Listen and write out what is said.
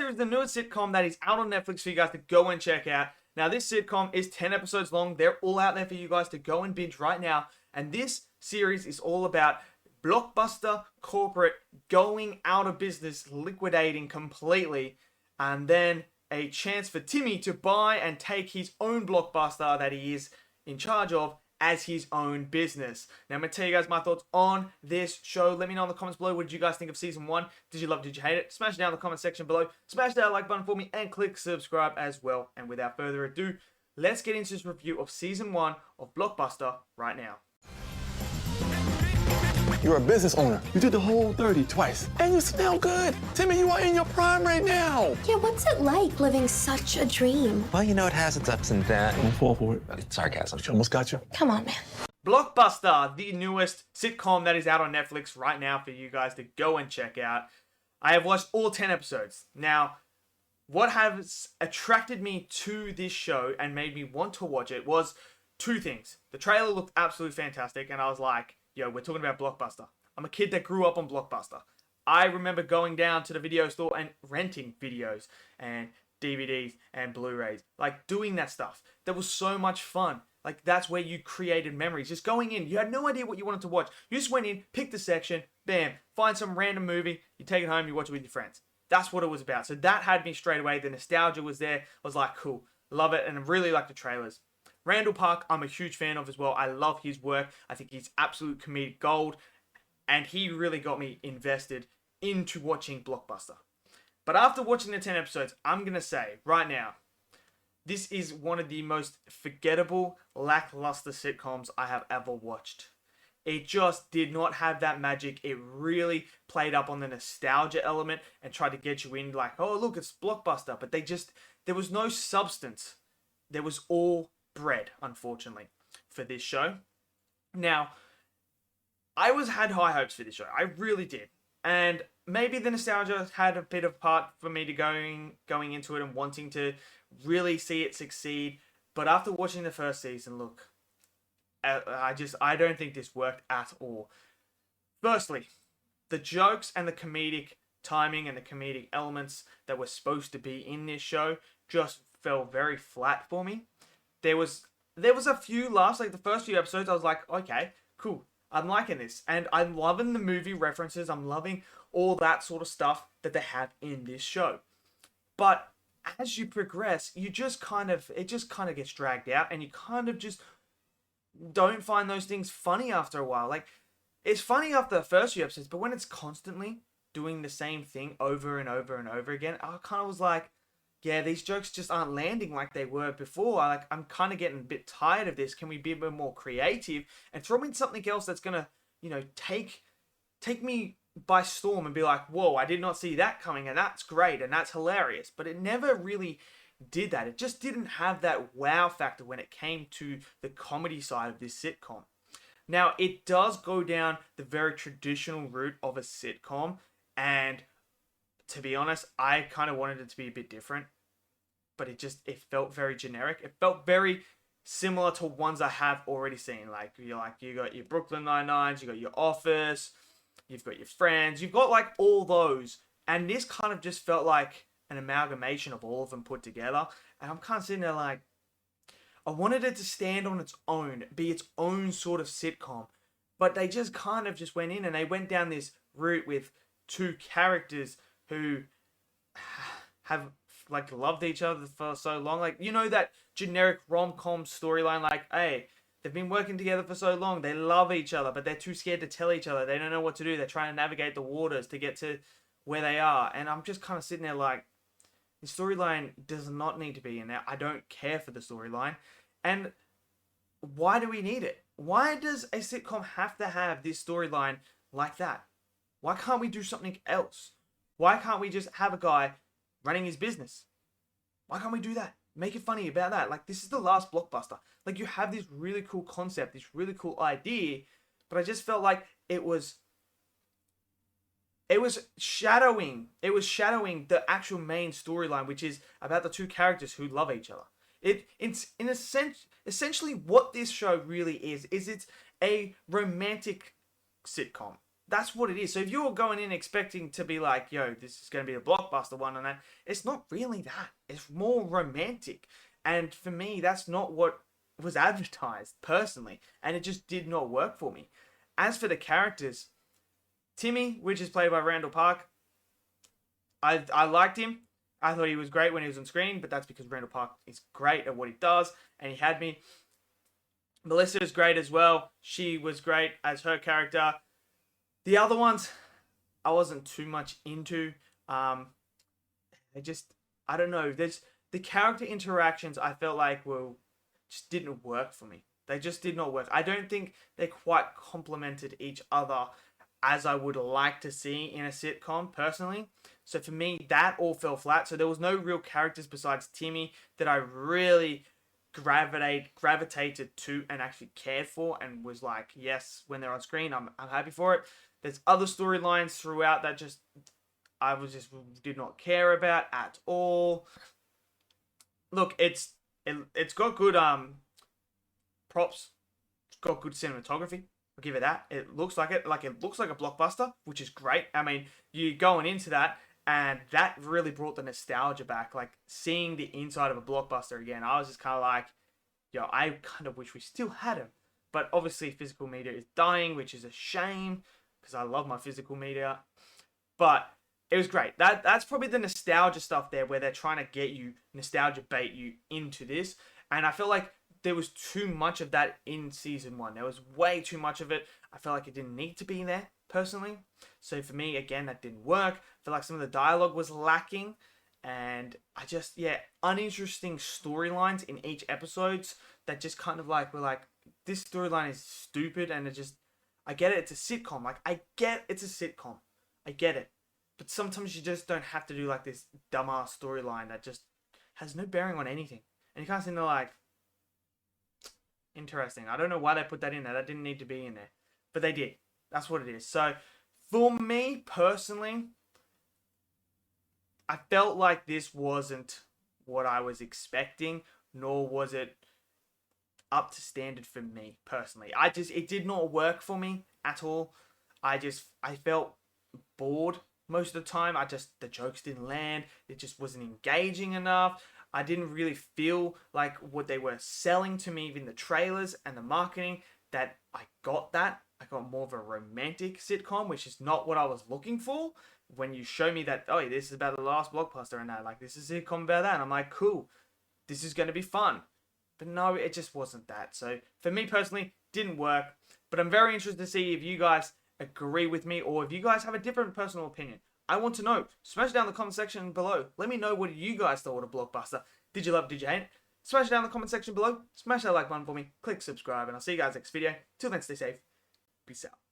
series, the newest sitcom that is out on Netflix for you guys to go and check out. Now, this sitcom is 10 episodes long. They're all out there for you guys to go and binge right now. And this series is all about Blockbuster corporate going out of business, liquidating completely, and then a chance for Timmy to buy and take his own Blockbuster that he is in charge of as his own business. Now, I'm going to tell you guys my thoughts on this show. Let me know in the comments below, what did you guys think of season 1? Did you love it? Did you hate it? Smash it down in the comment section below. Smash that like button for me and click subscribe as well. And without further ado, let's get into this review of season 1 of Blockbuster right now. You're a business owner. You did the whole 30 twice. And you smell good. Timmy, you are in your prime right now. Yeah, what's it like living such a dream? Well, you know, it has its ups and downs. Don't fall for it. It's sarcasm. She almost got you. Come on, man. Blockbuster, the newest sitcom that is out on Netflix right now for you guys to go and check out. I have watched all 10 episodes. Now, what has attracted me to this show and made me want to watch it was two things. The trailer looked absolutely fantastic, and I was like, yo, we're talking about Blockbuster. I'm a kid that grew up on Blockbuster. I remember going down to the video store and renting videos and DVDs and Blu-rays. Like, doing that stuff. That was so much fun. Like, that's where you created memories. Just going in. You had no idea what you wanted to watch. You just went in, picked the section, bam, find some random movie, you take it home, you watch it with your friends. That's what it was about. So that had me straight away. The nostalgia was there. I was like, cool. Love it. And I really like the trailers. Randall Park, I'm a huge fan of as well. I love his work. I think he's absolute comedic gold. And he really got me invested into watching Blockbuster. But after watching the 10 episodes, I'm going to say right now, this is one of the most forgettable, lackluster sitcoms I have ever watched. It just did not have that magic. It really played up on the nostalgia element and tried to get you in like, oh, look, it's Blockbuster. But there was no substance. There was all bread, unfortunately, for this show. Now, I had high hopes for this show. I really did. And maybe the nostalgia had a bit of part for me to going into it and wanting to really see it succeed. But after watching the first season, look, I don't think this worked at all. Firstly, the jokes and the comedic timing and the comedic elements that were supposed to be in this show just fell very flat for me. There was a few laughs, like the first few episodes, I was like, okay, cool. I'm liking this. And I'm loving the movie references. I'm loving all that sort of stuff that they have in this show. But as you progress, it just kind of gets dragged out, and you kind of just don't find those things funny after a while. Like, it's funny after the first few episodes, but when it's constantly doing the same thing over and over and over again, I kind of was like, yeah, these jokes just aren't landing like they were before. I'm kind of getting a bit tired of this. Can we be a bit more creative and throw in something else that's gonna, take me by storm and be like, whoa, I did not see that coming, and that's great and that's hilarious. But it never really did that. It just didn't have that wow factor when it came to the comedy side of this sitcom. Now, it does go down the very traditional route of a sitcom, and to be honest, I kind of wanted it to be a bit different, but it felt very generic. It felt very similar to ones I have already seen. You got your Brooklyn Nine-Nines, you got your Office, you've got your Friends, you've got like all those, and this kind of just felt like an amalgamation of all of them put together. And I'm kind of sitting there like, I wanted it to stand on its own, be its own sort of sitcom, but they just kind of just went in and they went down this route with two characters who have like loved each other for so long. Like, that generic rom-com storyline, like, hey, they've been working together for so long, they love each other, but they're too scared to tell each other. They don't know what to do. They're trying to navigate the waters to get to where they are. And I'm just kind of sitting there like, the storyline does not need to be in there. I don't care for the storyline. And why do we need it? Why does a sitcom have to have this storyline like that? Why can't we do something else? Why can't we just have a guy running his business? Why can't we do that? Make it funny about that. Like, this is the last Blockbuster. Like, you have this really cool concept, this really cool idea, but I just felt like it was shadowing the actual main storyline, which is about the two characters who love each other. It's in a sense, essentially what this show really is it's a romantic sitcom. that's what it is. So if you're going in expecting to be like, yo, this is going to be a blockbuster one and that, it's not really that. It's more romantic. And for me, that's not what was advertised personally. And it just did not work for me. As for the characters, Timmy, which is played by Randall Park, I liked him. I thought he was great when he was on screen, but that's because Randall Park is great at what he does, and he had me. Melissa is great as well. She was great as her character. The other ones, I wasn't too much into. I don't know. There's the character interactions. I felt like just didn't work for me. They just did not work. I don't think they quite complemented each other as I would like to see in a sitcom personally. So for me, that all fell flat. So there was no real characters besides Timmy that I really gravitated to and actually cared for and was like, yes, when they're on screen, I'm happy for it. There's other storylines throughout that I did not care about at all. Look, it's got good props. It's got good cinematography. I'll give it that. It looks like it. It looks like a blockbuster, which is great. I mean, you going into that, and that really brought the nostalgia back. Like, seeing the inside of a blockbuster again, I was just kind of like, yo, I kind of wish we still had him. But obviously, physical media is dying, which is a shame, because I love my physical media. But it was great. That's probably the nostalgia stuff there, where they're trying to get you, nostalgia bait you into this. And I feel like there was too much of that in season 1. There was way too much of it. I felt like it didn't need to be there, personally. So for me, again, that didn't work. I feel like some of the dialogue was lacking. And uninteresting storylines in each episodes that just kind of like, were like, this storyline is stupid. And I get it, it's a sitcom. Like, I get it's a sitcom. I get it. But sometimes you just don't have to do like this dumbass storyline that just has no bearing on anything. And you can't seem to like, interesting. I don't know why they put that in there. That didn't need to be in there. But they did. That's what it is. So, for me, personally, I felt like this wasn't what I was expecting, nor was it up to standard for me, personally. It did not work for me at all. I felt bored most of the time. The jokes didn't land. It just wasn't engaging enough. I didn't really feel like what they were selling to me in the trailers and the marketing, that I got that. I got more of a romantic sitcom, which is not what I was looking for. When you show me that, oh, this is about the last blockbuster and that, like, this is a sitcom about that, and I'm like, cool, this is going to be fun. But no, it just wasn't that. So for me personally, didn't work. But I'm very interested to see if you guys agree with me, or if you guys have a different personal opinion. I want to know. Smash it down in the comment section below. Let me know what you guys thought of Blockbuster. Did you love it? Did you hate it? Smash it down in the comment section below. Smash that like button for me. Click subscribe. And I'll see you guys next video. Till then, stay safe. Peace out.